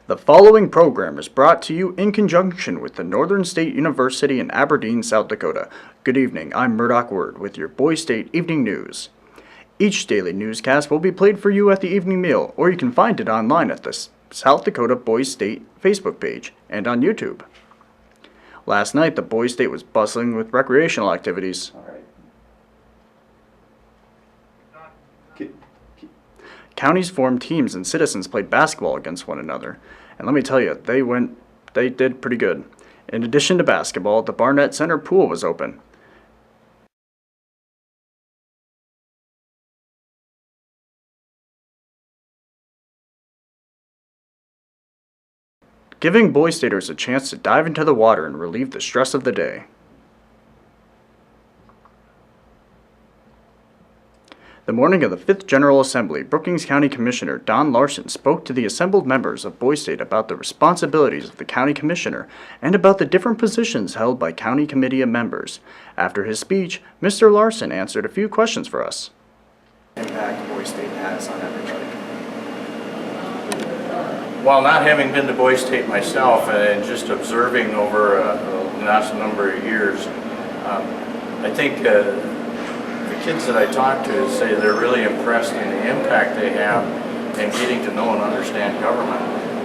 The following program is brought to you in conjunction with the Northern State University in Aberdeen, South Dakota. Good evening, I'm Murdoch Word with your Boys State Evening News. Each daily newscast will be played for you at the evening meal, or you can find it online at the South Dakota Boys State Facebook page and on YouTube. Last night, the Boys State was bustling with recreational activities. Counties formed teams and citizens played basketball against one another. And let me tell you, they did pretty good. In addition to basketball, the Barnett Center pool was open. Giving Boys Staters a chance to dive into the water and relieve the stress of the day. The morning of the 5th General Assembly, Brookings County Commissioner Don Larson spoke to the assembled members of Boys State about the responsibilities of the County Commissioner and about the different positions held by County Committee members. After his speech, Mr. Larson answered a few questions for us. Impact Boys State has on everybody. While not having been to Boys State myself and just observing over a last number of years, I think the kids that I talk to say they're really impressed in the impact they have in getting to know and understand government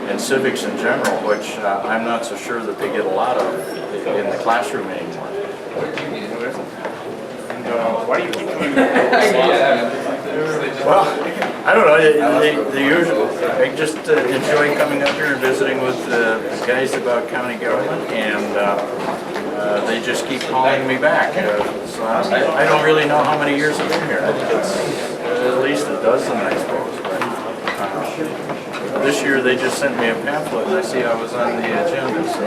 and civics in general, which I'm not so sure that they get a lot of in the classroom anymore. Why do you keep coming Well, I don't know, the usual. I just enjoy coming up here and visiting with the guys about county government, and they just keep calling me back. So I don't really know how many years I've been here. I think it's at least a dozen, I suppose. But this year they just sent me a pamphlet and I see I was on the agenda. So.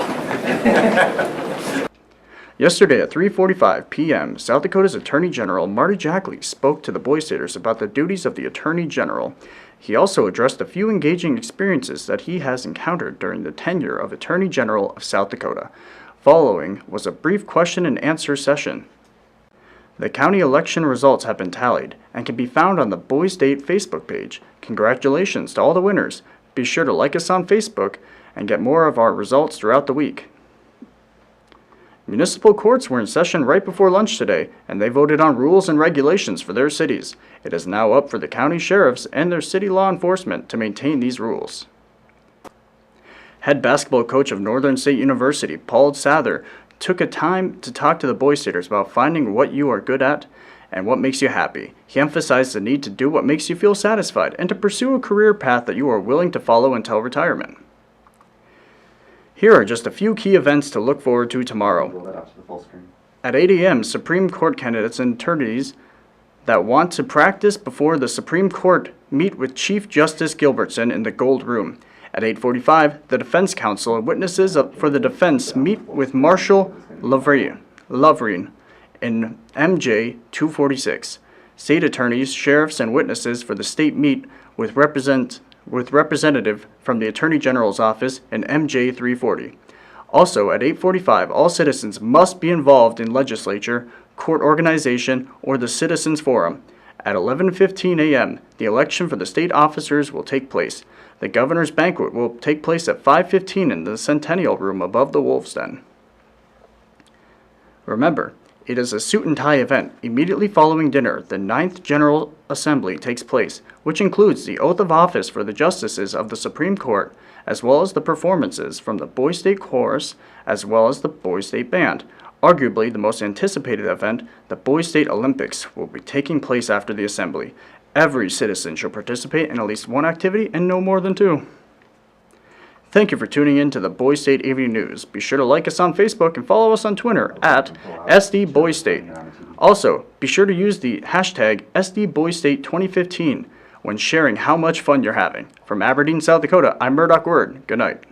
Yesterday at 3:45 p.m., South Dakota's Attorney General Marty Jackley spoke to the Boys Staters about the duties of the Attorney General. He also addressed a few engaging experiences that he has encountered during the tenure of Attorney General of South Dakota. Following was a brief question and answer session. The county election results have been tallied and can be found on the Boys State Facebook page. Congratulations to all the winners. Be sure to like us on Facebook and get more of our results throughout the week. Municipal courts were in session right before lunch today, and they voted on rules and regulations for their cities. It is now up for the county sheriffs and their city law enforcement to maintain these rules. Head basketball coach of Northern State University, Paul Sather, took a time to talk to the Boys Staters about finding what you are good at and what makes you happy. He emphasized the need to do what makes you feel satisfied and to pursue a career path that you are willing to follow until retirement. Here are just a few key events to look forward to tomorrow. At 8 a.m., Supreme Court candidates and attorneys that want to practice before the Supreme Court meet with Chief Justice Gilbertson in the Gold Room. At 8:45, the defense counsel and witnesses for the defense meet with Marshal Lovrine in MJ 246. State attorneys, sheriffs, and witnesses for the state meet with representative from the Attorney General's office in MJ 340. Also, at 8:45, all citizens must be involved in legislature, court organization, or the Citizens Forum. At 11:15 a.m., the election for the state officers will take place. The governor's banquet will take place at 5:15 in the Centennial Room above the Wolf's Den. Remember, it is a suit and tie event. Immediately following dinner, the 9th General Assembly takes place, which includes the oath of office for the justices of the Supreme Court, as well as the performances from the Boys State Chorus, as well as the Boys State Band. Arguably the most anticipated event, the Boys State Olympics, will be taking place after the assembly. Every citizen shall participate in at least one activity and no more than two. Thank you for tuning in to the Boys State Evening News. Be sure to like us on Facebook and follow us on Twitter at SDBoysState. Also, be sure to use the hashtag SDBoysState2015 when sharing how much fun you're having. From Aberdeen, South Dakota, I'm Murdoch Word. Good night.